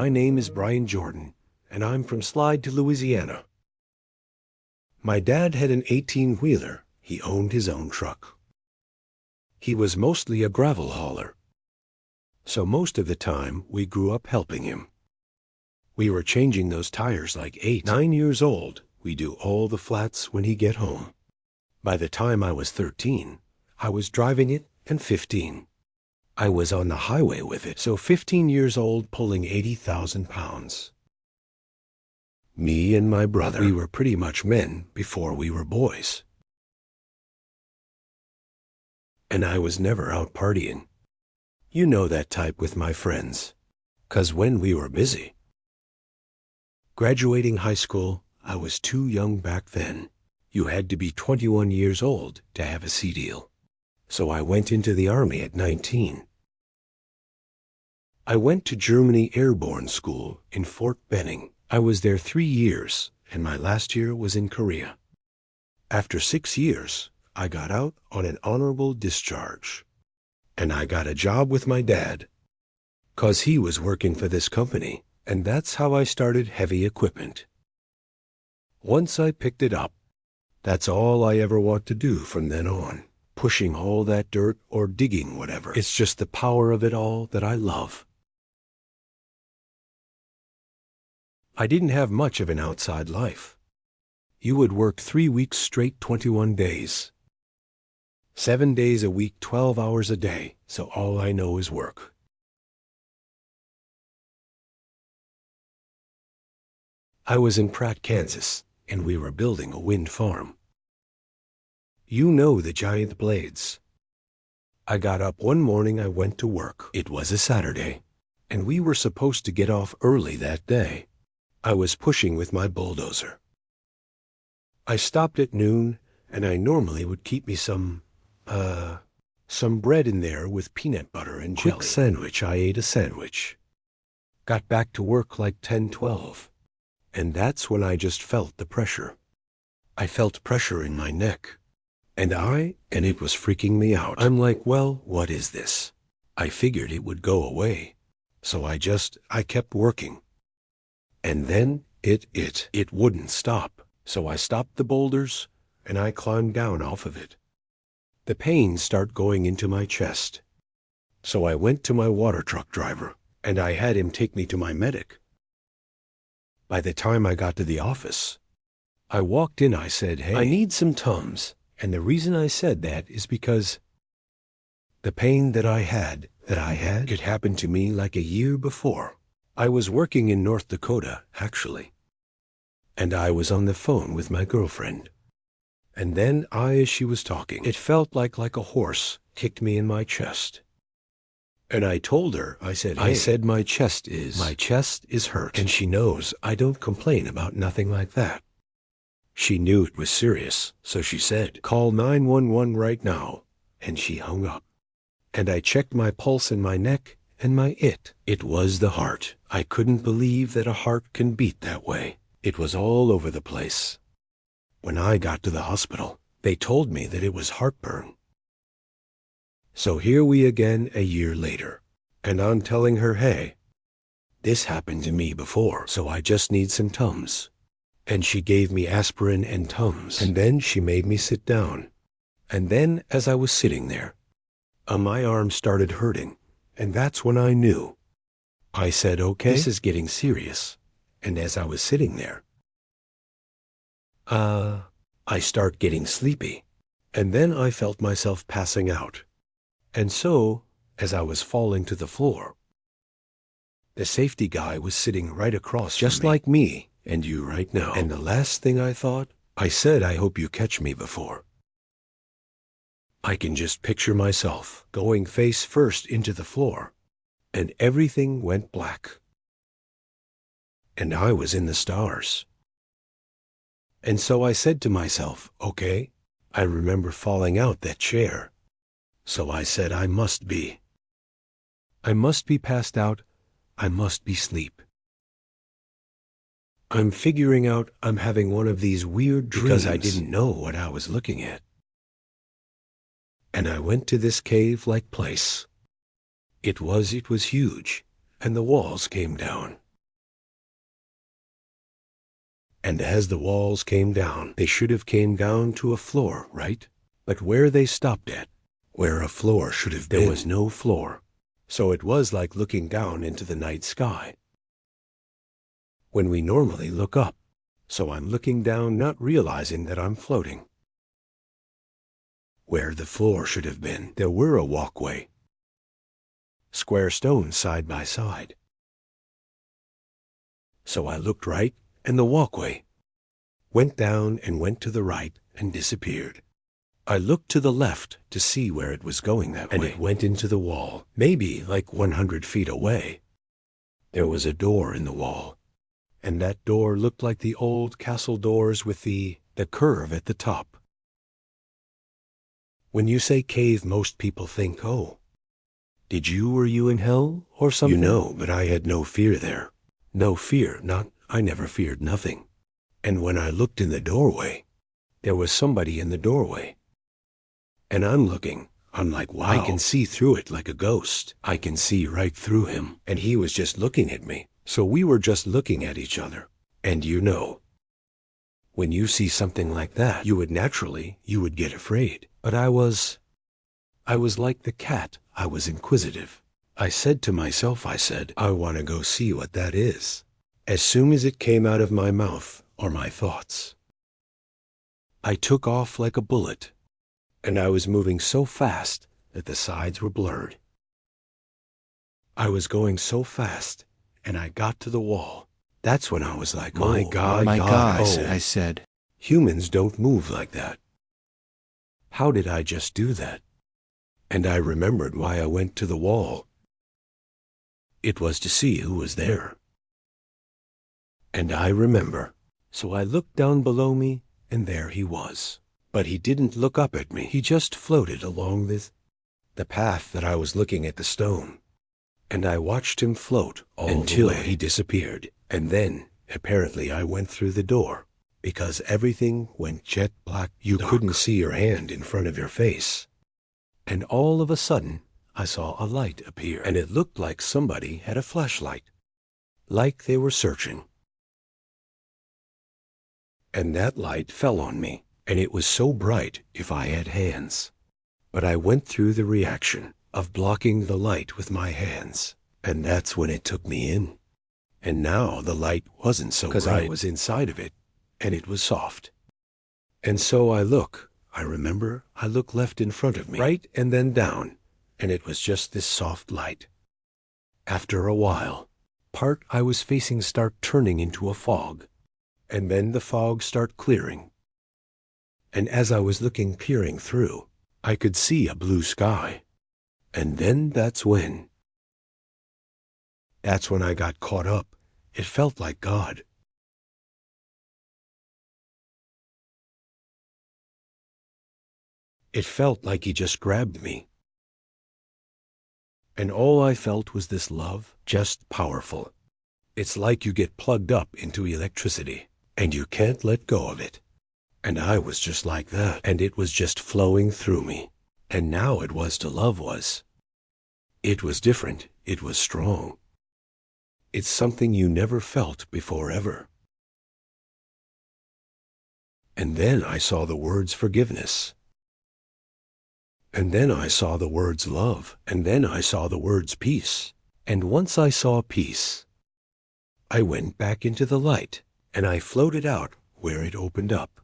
My name is Bryan Jordan, and I'm from Slide to Louisiana. My dad had an 18-wheeler. He owned his own truck. He was mostly a gravel hauler, so most of the time we grew up helping him. We were changing those tires like 8, 9 years old. We do all the flats when he get home. By the time I was 13, I was driving it, and 15. I was on the highway with it, so 15 years old pulling 80,000 pounds. Me and my brother, we were pretty much men before we were boys. And I was never out partying. You know that type with my friends. 'Cause when we were busy. Graduating high school, I was too young back then. You had to be 21 years old to have a C deal. So I went into the Army at 19. I went to Germany Airborne School in Fort Benning. I was there 3 years, and my last year was in Korea. After 6 years, I got out on an honorable discharge. And I got a job with my dad, 'cause he was working for this company, and that's how I started heavy equipment. Once I picked it up, that's all I ever want to do from then on, pushing all that dirt or digging whatever. It's just the power of it all that I love. I didn't have much of an outside life. You would work 3 weeks straight, 21 days. 7 days a week, 12 hours a day, so all I know is work. I was in Pratt, Kansas, and we were building a wind farm. You know the giant blades. I got up one morning, I went to work. It was a Saturday, and we were supposed to get off early that day. I was pushing with my bulldozer. I stopped at noon, and I normally would keep me some bread in there with peanut butter and jelly. Quick sandwich. I ate a sandwich. Got back to work like 10:12. And that's when I just felt the pressure. I felt pressure in my neck. And it was freaking me out. I'm like, well, what is this? I figured it would go away. So I kept working. And then it wouldn't stop. So I stopped the boulders, and I climbed down off of it. The pain started going into my chest. So I went to my water truck driver, and I had him take me to my medic. By the time I got to the office, I walked in, I said, hey, I need some Tums. And the reason I said that is because the pain that I had, it happened to me like a year before. I was working in North Dakota, actually. And I was on the phone with my girlfriend. And then as she was talking, it felt like a horse kicked me in my chest. And I told her, I said, my chest is hurt. And she knows I don't complain about nothing like that. She knew it was serious, so she said, call 911 right now. And she hung up. And I checked my pulse in my neck, and it was the heart. I couldn't believe that a heart can beat that way. It was all over the place. When I got to the hospital, they told me that it was heartburn. So here we again a year later, and I'm telling her, hey, this happened to me before, so I just need some Tums. And she gave me aspirin and Tums, and then she made me sit down. And then as I was sitting there, my arm started hurting, and that's when I knew. I said, okay, this is getting serious. And as I was sitting there, I start getting sleepy, and then I felt myself passing out. And so, as I was falling to the floor, the safety guy was sitting right across from me, just like me and you right now. And the last thing I thought, I said, I hope you catch me before. I can just picture myself going face first into the floor, and everything went black. And I was in the stars. And so I said to myself, okay, I remember falling out that chair. So I said, I must be passed out. I must be asleep. I'm figuring out I'm having one of these weird dreams because I didn't know what I was looking at. And I went to this cave-like place. It was huge, and the walls came down. And as the walls came down, they should have came down to a floor, right? But where they stopped at, where a floor should have been, there was no floor. So it was like looking down into the night sky, when we normally look up. So I'm looking down, not realizing that I'm floating. Where the floor should have been, there were a walkway, square stones side by side. So I looked right, and the walkway went down and went to the right and disappeared. I looked to the left to see where it was going that way, and it went into the wall, maybe like 100 feet away. There was a door in the wall, and that door looked like the old castle doors with the curve at the top. When you say cave, most people think, oh, were you in hell or something? You know, but I had no fear there. No fear, I never feared nothing. And when I looked in the doorway, there was somebody in the doorway. And I'm like, wow. I can see through it like a ghost. I can see right through him. And he was just looking at me. So we were just looking at each other. And you know, when you see something like that, you would get afraid. But I was like the cat. I was inquisitive. I said to myself, I want to go see what that is. As soon as it came out of my mouth, or my thoughts, I took off like a bullet, and I was moving so fast that the sides were blurred. I was going so fast, and I got to the wall. That's when I was like, my God, I said, humans don't move like that. How did I just do that? And I remembered why I went to the wall. It was to see who was there. And I remember. So I looked down below me, and there he was. But he didn't look up at me. He just floated along the path that I was looking at the stone. And I watched him float until he disappeared. And then, apparently, I went through the door, because everything went jet black. You couldn't see your hand in front of your face. And all of a sudden, I saw a light appear, and it looked like somebody had a flashlight, like they were searching. And that light fell on me, and it was so bright if I had hands. But I went through the reaction of blocking the light with my hands, and that's when it took me in. And now the light wasn't so bright, 'cause I was inside of it, and it was soft. And so I look left in front of me, right, and then down, and it was just this soft light. After a while, part I was facing start turning into a fog, and then the fog start clearing. And as I was looking, peering through, I could see a blue sky. And then that's when I got caught up. It felt like God. It felt like he just grabbed me. And all I felt was this love, just powerful. It's like you get plugged up into electricity, and you can't let go of it. And I was just like that, and it was just flowing through me. And now it was to love was. It was different, it was strong. It's something you never felt before ever. And then I saw the words forgiveness. And then I saw the words love, and then I saw the words peace. And once I saw peace, I went back into the light, and I floated out where it opened up.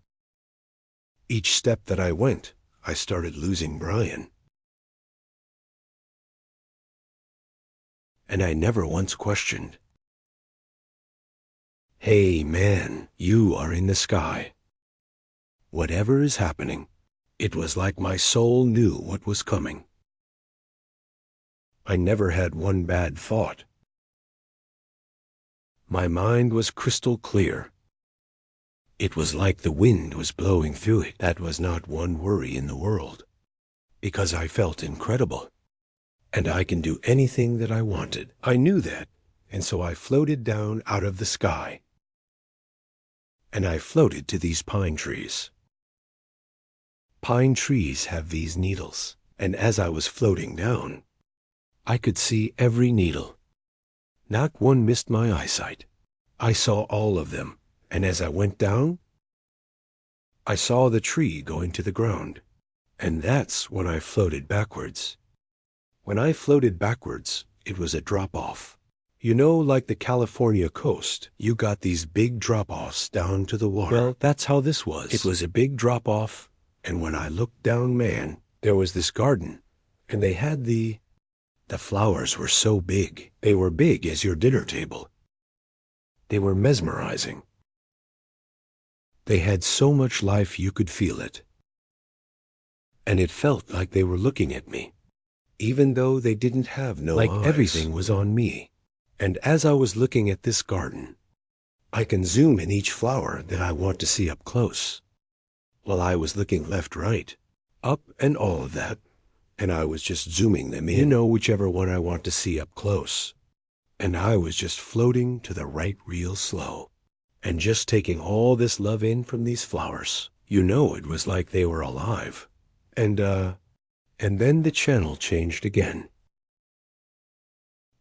Each step that I went, I started losing Bryan. And I never once questioned. Hey man, you are in the sky. Whatever is happening, it was like my soul knew what was coming. I never had one bad thought. My mind was crystal clear. It was like the wind was blowing through it. That was not one worry in the world, because I felt incredible. And I can do anything that I wanted. I knew that, and so I floated down out of the sky. And I floated to these pine trees. Pine trees have these needles, and as I was floating down, I could see every needle. Not one missed my eyesight. I saw all of them, And as I went down, I saw the tree going to the ground. And that's when I floated backwards. When I floated backwards, it was a drop-off. You know, like the California coast, you got these big drop-offs down to the water. Well, that's how this was. It was a big drop-off, and when I looked down, man, there was this garden, and they had the flowers were so big. They were big as your dinner table. They were mesmerizing. They had so much life you could feel it. And it felt like they were looking at me, even though they didn't have no eyes. Like everything was on me. And as I was looking at this garden, I can zoom in each flower that I want to see up close. Well, I was looking left, right, up, and all of that, and I was just zooming them in, whichever one I want to see up close. And I was just floating to the right real slow, and just taking all this love in from these flowers. It was like they were alive. And then the channel changed again.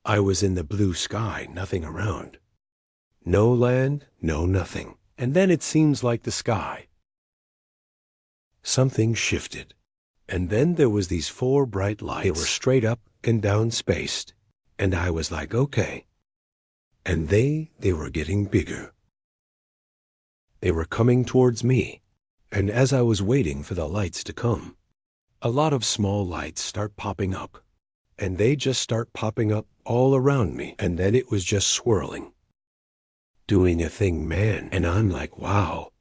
I was in the blue sky, nothing around. No land, no nothing. And then it seems like the sky. Something shifted. And then there was these 4 bright lights. They were straight up and down spaced. And I was like, okay. And they were getting bigger. They were coming towards me. And as I was waiting for the lights to come, a lot of small lights start popping up, and they just start popping up all around me, and then it was just swirling, doing a thing, man, and I'm like, wow.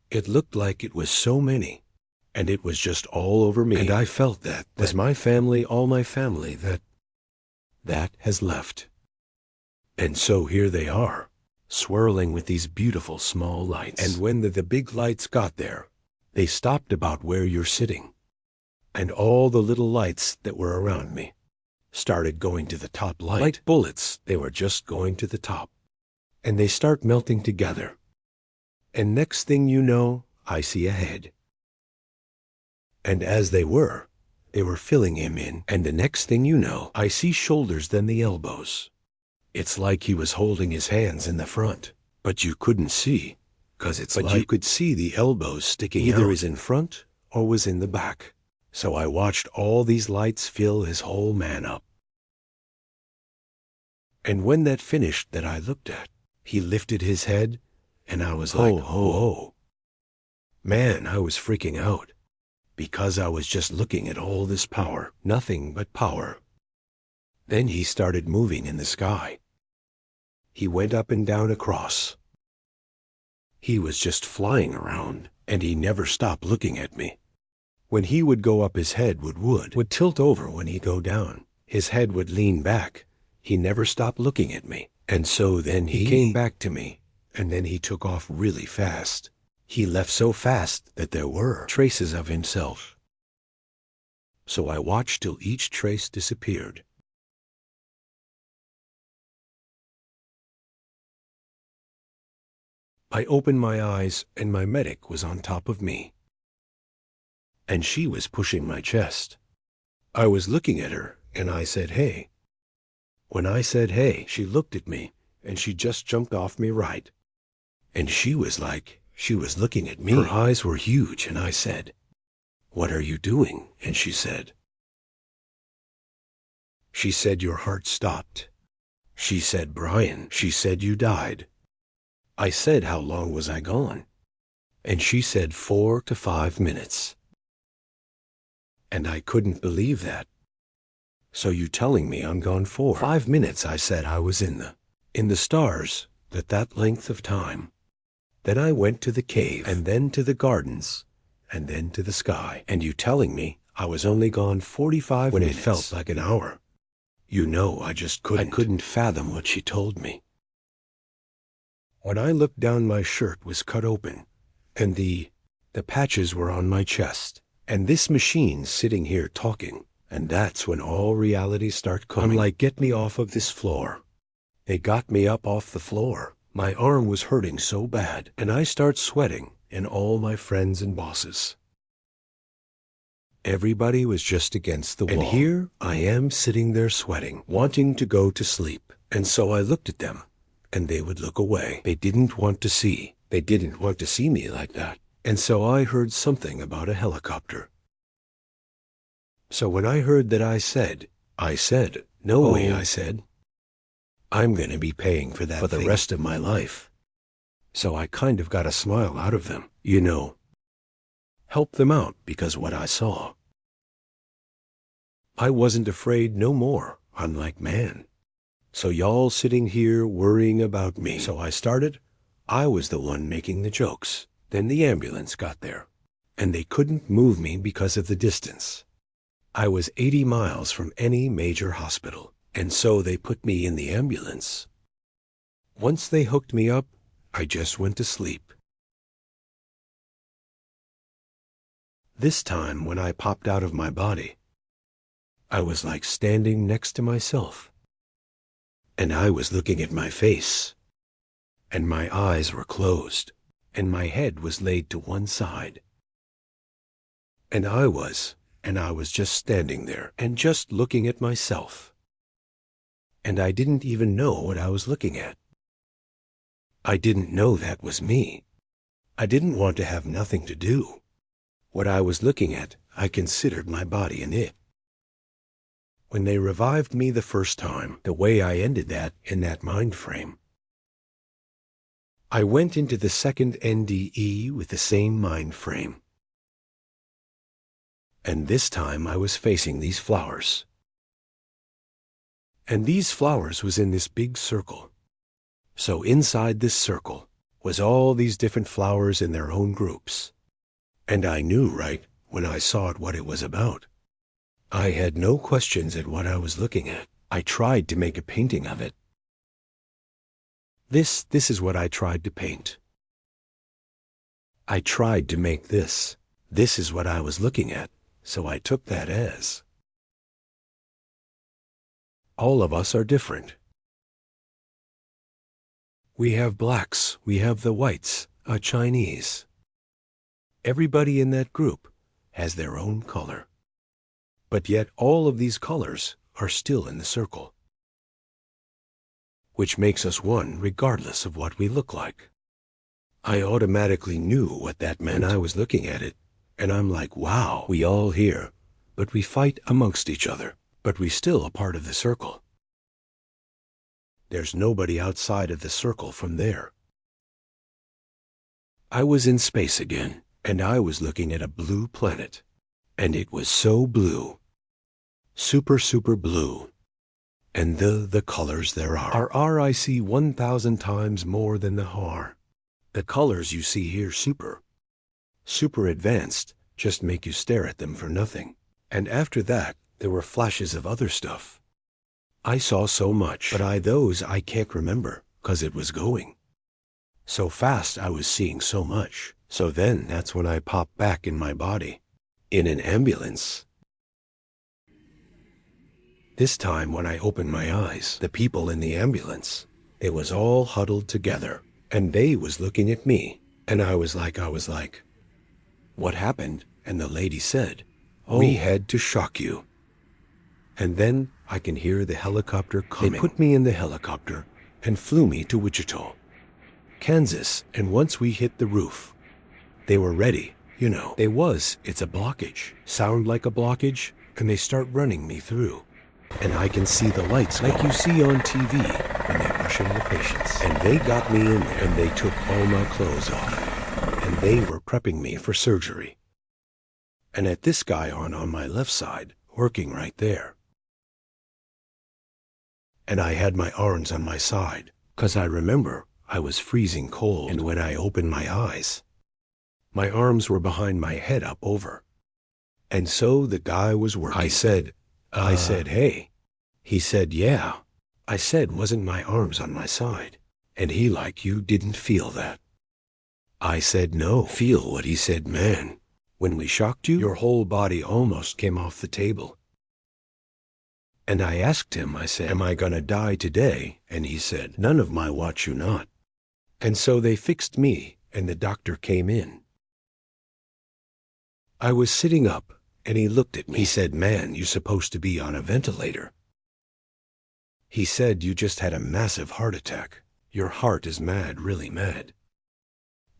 It looked like it was so many, and it was just all over me, and I felt that was my family, all my family that has left. And so here they are, swirling with these beautiful small lights, and when the big lights got there, they stopped about where you're sitting. And all the little lights that were around me started going to the top light. Like bullets, they were just going to the top. And they start melting together. And next thing you know, I see a head. And as they were filling him in. And the next thing you know, I see shoulders, then the elbows. It's like he was holding his hands in the front. But you couldn't see, 'cause you could see the elbows sticking out. Either is in front or was in the back. So I watched all these lights fill his whole man up. And when that finished that I looked at, he lifted his head, and I was like, oh. Man, I was freaking out, because I was just looking at all this power, nothing but power. Then he started moving in the sky. He went up and down across. He was just flying around, and he never stopped looking at me. When he would go up, his head would tilt over. When he'd go down, his head would lean back. He never stopped looking at me. And so then he came back to me, and then he took off really fast. He left so fast that there were traces of himself. So I watched till each trace disappeared. I opened my eyes, and my medic was on top of me. And she was pushing my chest. I was looking at her, and I said, hey. When I said, hey, she looked at me, and she just jumped off me right. And she was looking at me. Her eyes were huge, and I said, what are you doing? And she said, your heart stopped. She said, Bryan, she said you died. I said, how long was I gone? And she said 4 to 5 minutes. And I couldn't believe that. So you telling me I'm gone 4 to 5 minutes? I said I was in the stars, that length of time. Then I went to the cave, and then to the gardens, and then to the sky. And you telling me I was only gone 45 minutes when it felt like an hour. I just couldn't fathom what she told me. When I looked down, my shirt was cut open, and the patches were on my chest. And this machine's sitting here talking, and that's when all reality started coming. I'm like, get me off of this floor. They got me up off the floor. My arm was hurting so bad, and I start sweating, and all my friends and bosses. Everybody was just against the wall. And here I am sitting there sweating, wanting to go to sleep. And so I looked at them, and they would look away. They didn't want to see. They didn't want to see me like that. And so I heard something about a helicopter. So when I heard that, I said, no way, I said. I'm going to be paying for that for the rest of my life. So I kind of got a smile out of them, help them out because what I saw. I wasn't afraid no more, unlike man. So y'all sitting here worrying about me. So I was the one making the jokes. Then the ambulance got there, and they couldn't move me because of the distance. I was 80 miles from any major hospital, and so they put me in the ambulance. Once they hooked me up, I just went to sleep. This time, when I popped out of my body, I was like standing next to myself, and I was looking at my face, and my eyes were closed, and my head was laid to one side. And I was just standing there and just looking at myself. And I didn't even know what I was looking at. I didn't know that was me. I didn't want to have nothing to do. What I was looking at, I considered my body and it. When they revived me the first time, the way I ended that in that mind frame, I went into the second NDE with the same mind frame. And this time I was facing these flowers. And these flowers was in this big circle. So inside this circle was all these different flowers in their own groups. And I knew right when I saw it what it was about. I had no questions at what I was looking at. I tried to make a painting of it. This is what I tried to paint. I tried to make this. This is what I was looking at, so I took that as. All of us are different. We have blacks, we have the whites, a Chinese. Everybody in that group has their own color. But yet all of these colors are still in the circle, which makes us one regardless of what we look like. I automatically knew what that meant. I was looking at it, and I'm like, wow, we all here, but we fight amongst each other, but we still a part of the circle. There's nobody outside of the circle from there. I was in space again, and I was looking at a blue planet, and it was so blue. Super, super blue. And the colors there are RIC 1,000 times more than the HAR. The colors you see here super advanced, just make you stare at them for nothing. And after that, there were flashes of other stuff. I saw so much, but I can't remember, 'cause it was going so fast. I was seeing so much. So then that's when I popped back in my body, in an ambulance. This time when I opened my eyes, the people in the ambulance, it was all huddled together, and they was looking at me, and I was like, what happened? And the lady said, we had to shock you. And then I can hear the helicopter coming. They put me in the helicopter and flew me to Wichita, Kansas, and once we hit the roof, they were ready, it's a blockage, sound like a blockage, and they start running me through. And I can see the lights like you see on TV when they rush in the patients. And they got me in there, and they took all my clothes off, and they were prepping me for surgery. And at this guy on my left side, working right there. And I had my arms on my side, 'cause I remember I was freezing cold. And when I opened my eyes, my arms were behind my head up over. And so the guy was working. I said, hey. He said, yeah. I said, wasn't my arms on my side? And he like, you didn't feel that. I said, no. Feel what? He said, man, when we shocked you, your whole body almost came off the table. And I asked him, I said, am I gonna die today? And he said, none of my watch you not. And so they fixed me, and the doctor came in. I was sitting up, and he looked at me. He said, man, you're supposed to be on a ventilator. He said, you just had a massive heart attack. Your heart is mad, really mad.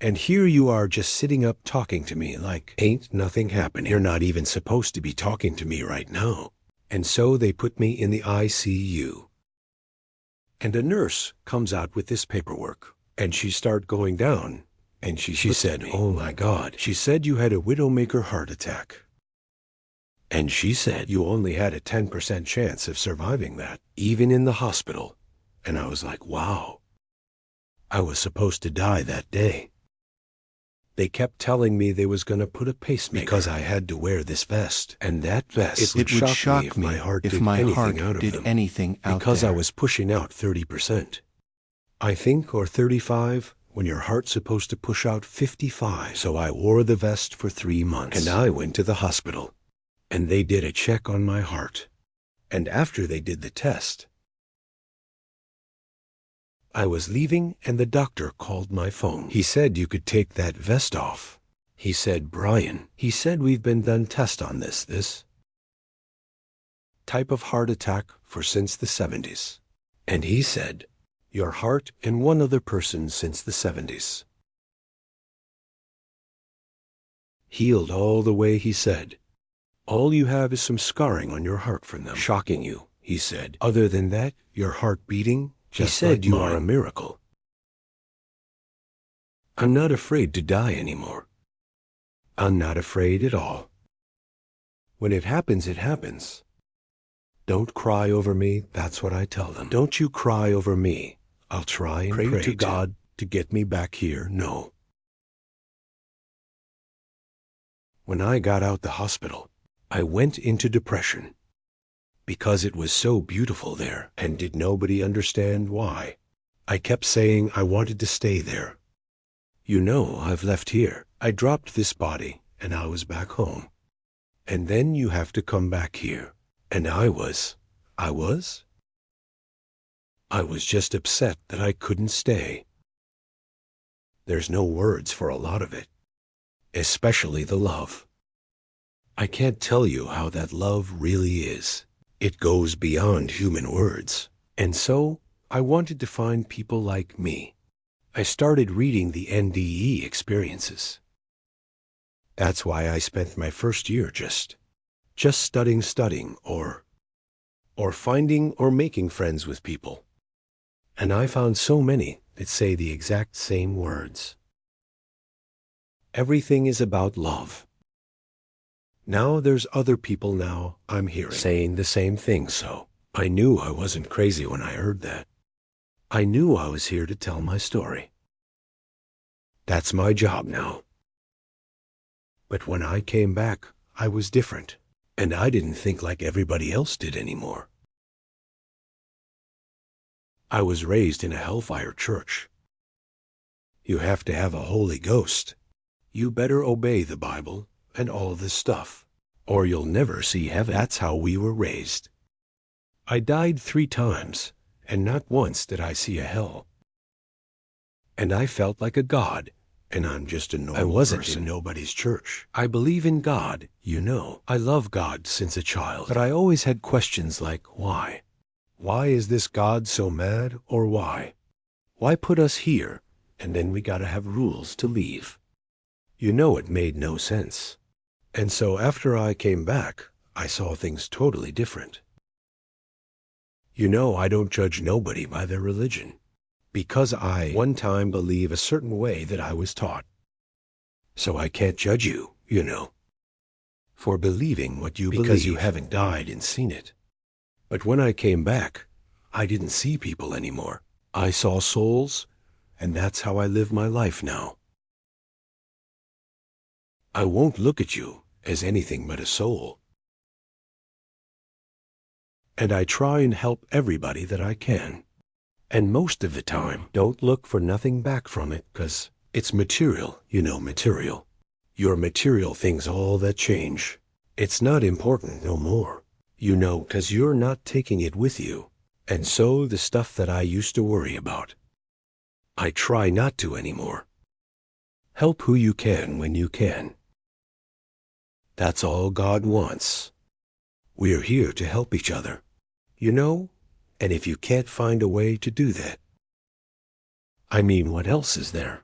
And here you are just sitting up talking to me like ain't nothing happening. You're not even supposed to be talking to me right now. And so they put me in the ICU. And a nurse comes out with this paperwork. And she started going down. And she said, "Oh my God." She said, "You had a widowmaker heart attack." And she said, "You only had a 10% chance of surviving that, even in the hospital." And I was like, wow. I was supposed to die that day. They kept telling me they was going to put a pacemaker because I had to wear this vest. And that vest would shock me if my heart did anything out because I was pushing out 30%. I think, or 35, when your heart's supposed to push out 55. So I wore the vest for 3 months. And I went to the hospital. And they did a check on my heart. And after they did the test, I was leaving and the doctor called my phone. He said, "You could take that vest off." He said, "Bryan," he said, "we've been done test on this type of heart attack for since the 70s. And he said, your heart and one other person since the 70s. Healed all the way, he said. All you have is some scarring on your heart from them. Shocking you, he said. Other than that, your heart beating, he said, like you are a miracle. I'm not afraid to die anymore. I'm not afraid at all. When it happens, it happens. Don't cry over me, that's what I tell them. Don't you cry over me. I'll try and pray to God to get me back here. No. When I got out the hospital, I went into depression because it was so beautiful there, and did nobody understand why. I kept saying I wanted to stay there. You know, I've left here. I dropped this body, and I was back home. And then you have to come back here. And I was just upset that I couldn't stay. There's no words for a lot of it, especially the love. I can't tell you how that love really is. It goes beyond human words. And so, I wanted to find people like me. I started reading the NDE experiences. That's why I spent my first year just studying or finding or making friends with people. And I found so many that say the exact same words. Everything is about love. Now there's other people now I'm hearing saying the same thing, so I knew I wasn't crazy when I heard that. I knew I was here to tell my story. That's my job now. But when I came back, I was different, and I didn't think like everybody else did anymore. I was raised in a hellfire church. You have to have a Holy Ghost. You better obey the Bible and all this stuff, or you'll never see heaven. That's how we were raised. I died 3 times, and not once did I see a hell. And I felt like a god, and I'm just a normal person. I wasn't in nobody's church. I believe in God, you know. I love God since a child, but I always had questions like, why? Why is this God so mad, or why? Why put us here, and then we gotta have rules to leave? You know, it made no sense. And so after I came back, I saw things totally different. You know, I don't judge nobody by their religion, because I one time believe a certain way that I was taught. So I can't judge you, you know, for believing what you believe, because you haven't died and seen it. But when I came back, I didn't see people anymore. I saw souls, and that's how I live my life now. I won't look at you as anything but a soul. And I try and help everybody that I can. And most of the time, don't look for nothing back from it, 'cause it's material, you know, material. Your material things all that change. It's not important no more, you know, 'cause you're not taking it with you. And so the stuff that I used to worry about, I try not to anymore. Help who you can when you can. That's all God wants. We're here to help each other, you know? And if you can't find a way to do that, I mean, what else is there?